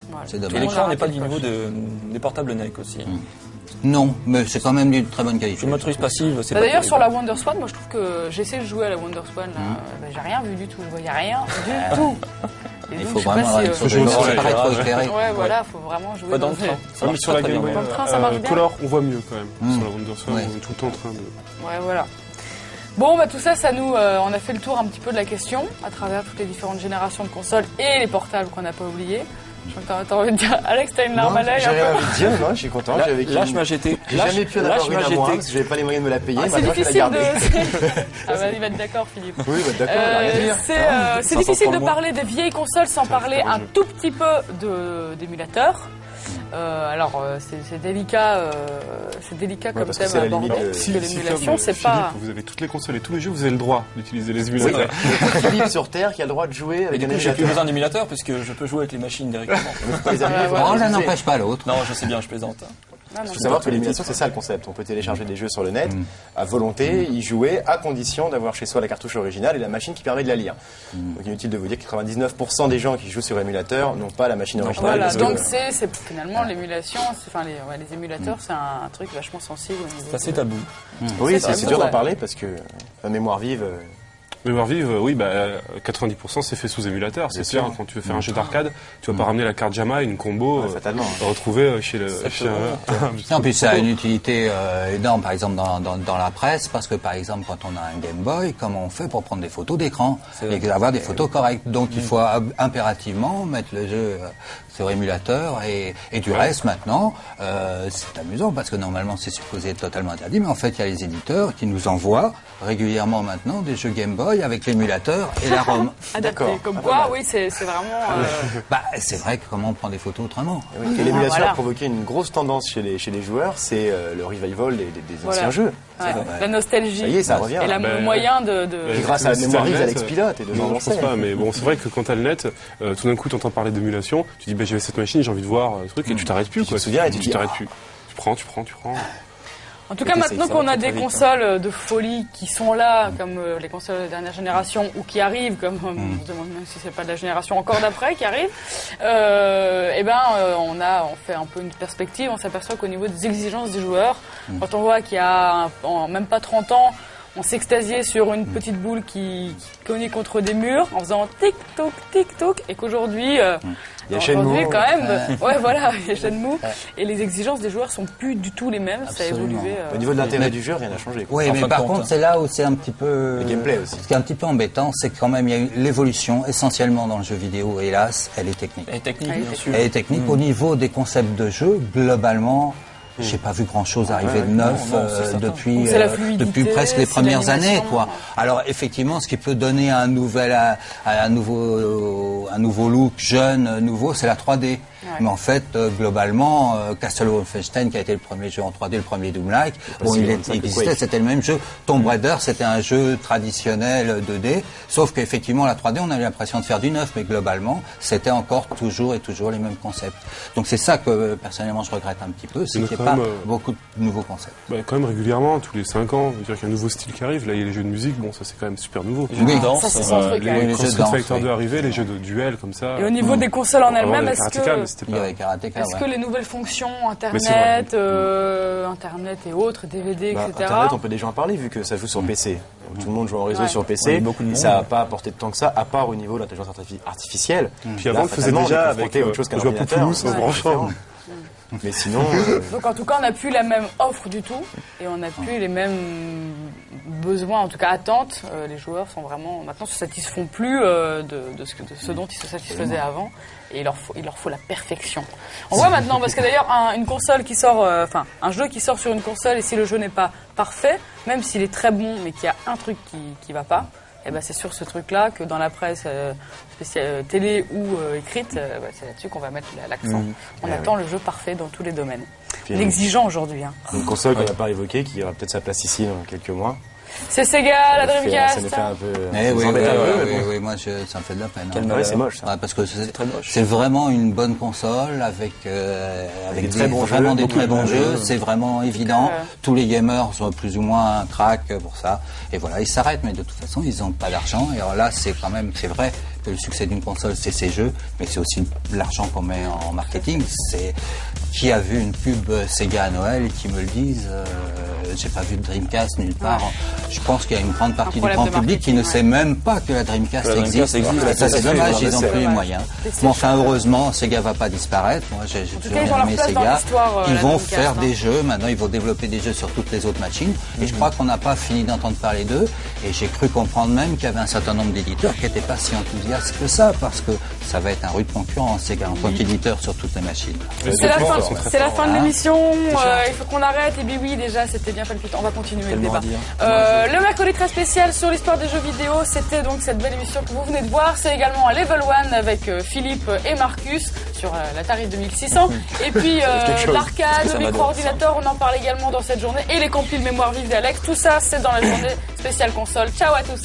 Voilà. C'est dommage. Et l'écran n'est pas du niveau des portables NEC aussi. Non, mais c'est quand même d'une très bonne qualité. Une motrice passive, c'est pas D'ailleurs, sur terrible. la Wonderswan, moi je trouve que j'ai essayé de jouer à la Wonderswan, j'ai rien vu du tout, je voyais rien du tout. Et Il donc, faut je sais pas vraiment avoir une si, surveillance, sur c'est pas l'éclairage. trop éclairé. ouais, voilà, faut vraiment jouer Pas dans dans le train. Ça Mais marche sur la pas très Game bien. Boy Dans le train, ça marche bien. Color, on voit mieux quand même. Sur la Wonderswan, Ouais. on est tout le temps en train de... Ouais, voilà. Bon, bah tout ça, on a fait le tour un petit peu de la question à travers toutes les différentes générations de consoles et les portables qu'on n'a pas oubliés. Je crois que t'as envie de dire, Alex, t'as une larme à l'œil J'ai un rien peu. envie de dire, non, je suis content. Là, J'avais lâche ma GT. J'ai jamais pu en avoir une à moi parce que j'avais pas les moyens de me la payer. C'est Maintenant, je vais la difficile garder. de. Ah bah, il va être d'accord, Philippe. Oui, bah, d'accord, rien à dire. C'est difficile de pour moi. parler des vieilles consoles sans parler un tout petit peu d'émulateurs. Alors c'est délicat comme parce que thème c'est à la aborder. limite, Parce que Si, l'émulation, comme c'est Philippe, pas. vous avez toutes les consoles et tous les jeux, vous avez le droit d'utiliser les Oui, émulateurs. Philippe sur Terre qui a le droit de jouer Et avec du un coup, j'ai plus émulateur. besoin d'émulateur puisque je peux jouer avec les machines directement. Les amis, Ouais, Oh, l'un n'empêche pas l'autre. Non, je sais bien, je plaisante. Non, non. Il faut savoir que l'émulation, c'est ça le concept. On peut télécharger des jeux sur le net à volonté, y jouer à condition d'avoir chez soi la cartouche originale et la machine qui permet de la lire. Donc inutile de vous dire que 99% des gens qui jouent sur émulateur n'ont pas la machine originale. Voilà, parce que- donc c'est finalement l'émulation, les émulateurs, c'est un truc vachement sensible au niveau. C'est assez tabou. Oui, c'est c'est dur ouais. d'en parler parce que la mémoire vive. Mémoire vive, oui, 90% c'est fait sous émulateur. C'est sûr. clair, quand tu veux faire un jeu d'arcade, tu vas pas ramener la carte JAMA et une combo fatalement. retrouvée chez Non, puis ça a une utilité énorme, par exemple, dans la presse, parce que, par exemple, quand on a un Game Boy, comment on fait pour prendre des photos d'écran et avoir des photos correctes. Donc, il faut impérativement mettre le jeu sur émulateur et du reste, maintenant, c'est amusant, parce que normalement, c'est supposé être totalement interdit, mais en fait, il y a les éditeurs qui nous envoient régulièrement maintenant des jeux Game Boy avec l'émulateur et la ROM. Adapté. D'accord. Comme Ah, quoi, pas mal. oui, c'est vraiment. Bah, c'est vrai que comment on prend des photos autrement. Et l'émulation voilà. a provoqué une grosse tendance chez les joueurs, c'est le revival des Voilà. anciens jeux. Ouais, la nostalgie. Ça y est, ça revient. Et le moyen de. Et grâce à la mémoire vive d'Alex Pilote et de Jean Non, je pense Lancet. pas, mais bon, c'est vrai que quand t'as le net, tout d'un coup, t'entends parler d'émulation, tu dis, j'ai cette machine, j'ai envie de voir le truc, et tu t'arrêtes plus, Tu quoi. te souviens et tu tu dis, t'arrêtes ah. plus. Tu prends. En tout cas, Et maintenant ça qu'on va a très des vite, consoles de folie qui sont là, comme les consoles de dernière génération, ou qui arrivent, comme on se demande même si c'est pas de la génération encore d'après qui arrive, on fait un peu une perspective, on s'aperçoit qu'au niveau des exigences des joueurs, quand on voit qu'il y a même pas 30 ans, on s'extasiait sur une petite boule qui cognait contre des murs en faisant tic-toc, tic-toc, et qu'aujourd'hui, Il y a Shenmue. aujourd'hui, quand même, voilà, il y a Shenmue, et les exigences des joueurs sont plus du tout les mêmes, ça a Absolument. évolué. Au niveau de l'intérêt du jeu, rien n'a changé. quoi. Oui, En mais fin de par compte, contre, c'est là où c'est un petit peu... Le gameplay aussi. Ce qui est un petit peu embêtant, c'est que quand même, il y a eu l'évolution, essentiellement dans le jeu vidéo, hélas, elle est technique. Et technique, Ouais. bien sûr. Elle est technique. Au niveau des concepts de jeu, globalement, j'ai pas vu grand-chose arriver de neuf non, c'est certain. depuis, Donc c'est la fluidité, depuis presque les c'est premières l'animation. années, quoi. Alors effectivement, ce qui peut donner un nouveau look jeune, nouveau, c'est la 3D. Mais en fait, globalement, Castle Wolfenstein, qui a été le premier jeu en 3D, le premier Doom-like, bon, si il loin de ça que existait, Quake. c'était le même jeu. Tomb Raider, c'était un jeu traditionnel 2D, sauf qu'effectivement, la 3D, on a eu l'impression de faire du neuf, mais globalement, c'était encore toujours les mêmes concepts. Donc c'est ça que, personnellement, je regrette un petit peu, c'est Mais qu'il n'y ait quand pas même, beaucoup de nouveaux concepts. Quand même régulièrement, tous les 5 ans, dire qu'il y a un nouveau style qui arrive. Là, il y a les jeux de musique, bon, ça c'est quand même super nouveau. Les jeux de Oui. danse, Ça, c'est son truc, Les ouais. les quand jeux de Street danse, Fighter oui. 2 arrivait, les jeux de duel comme ça. Et au niveau des consoles en Avant, elles-mêmes, il y avait est-ce Karateka, mais que, c'était Il y pas... avait Karateka, est-ce ouais. que les nouvelles fonctions, Mais c'est vrai. Internet et autres, DVD, Bah, etc. Internet, on peut déjà en parler vu que ça joue sur PC. Donc, tout le monde joue en réseau Ouais. sur Oui, PC. beaucoup de et monde. ça n'a pas apporté de temps que ça, à part au niveau de l'intelligence artificielle. Puis Là, avant, on le faisait fatalement, déjà on est avec confronté à autre chose qu'un on jouait à ordinateur. Populous, en se c'est branchant. différent. Mais sinon, Donc en tout cas, on n'a plus la même offre du tout et on n'a plus les mêmes besoins, en tout cas attentes. Les joueurs sont vraiment maintenant se satisfont plus de ce dont ils se satisfaisaient avant et il leur faut la perfection. On voit maintenant parce que d'ailleurs une console qui sort, un jeu qui sort sur une console et si le jeu n'est pas parfait, même s'il est très bon mais qu'il y a un truc qui va pas. Et ben c'est sur ce truc-là que dans la presse télé ou écrite, c'est là-dessus qu'on va mettre l'accent. On attend le jeu parfait dans tous les domaines. Puis, L'exigeant aujourd'hui. Hein. une console qu'on n'a pas évoquée, qui aura peut-être sa place ici dans quelques mois. C'est Sega, la Dreamcast. Ça nous fait un peu. Eh oui, embête un peu, mais bon. oui, moi, ça me fait de la peine. Quel hein. malheur. c'est moche, ça. Ouais, parce que très moche. c'est vraiment une bonne console avec des très bons vraiment jeux, des beaucoup très de bons bons jeux. jeux. C'est vraiment évident. Donc, Tous les gamers sont plus ou moins un crack pour ça. Et voilà, ils s'arrêtent, mais de toute façon, ils n'ont pas d'argent. Et alors là, c'est vrai que le succès d'une console, c'est ses jeux, mais c'est aussi l'argent qu'on met en marketing. C'est qui a vu une pub Sega à Noël et qui me le disent. J'ai pas vu de Dreamcast nulle part. Je pense qu'il y a une grande partie du problème grand de public qui marketing, ne ouais. sait même pas que la Dreamcast La Dreamcast existe. existe, Ça, c'est dommage, ils n'ont c'est plus les dommage. moyens. Et c'est Mais enfin, cher. heureusement, Sega va pas disparaître. Moi, j'ai tout toujours cas, ils ont leur aimé place dans Sega. l'histoire, Ils la vont Dreamcast, faire hein. des jeux. Maintenant, ils vont développer des jeux sur toutes les autres machines. Et je crois qu'on n'a pas fini d'entendre parler d'eux. Et j'ai cru comprendre même qu'il y avait un certain nombre d'éditeurs qui n'étaient pas si enthousiastes que ça, parce que ça va être un rude concurrent, Sega, en tant qu'éditeur sur toutes les machines. C'est la fin, c'est la fin de Hein. l'émission. Il faut qu'on arrête. Et bien oui, déjà, c'était bien palpitant. On va continuer le Tellement débat. à dire. Le mercredi très spécial sur l'histoire des jeux vidéo, c'était donc cette belle émission que vous venez de voir. C'est également à Level 1 avec Philippe et Marcus sur l'Atari 2600. Et puis Ça l'arcade, le m'adore, micro-ordinateur, on en parle également dans cette journée. Et les compil mémoire vive d'Alex. Tout ça, c'est dans la journée spéciale console. Ciao à tous.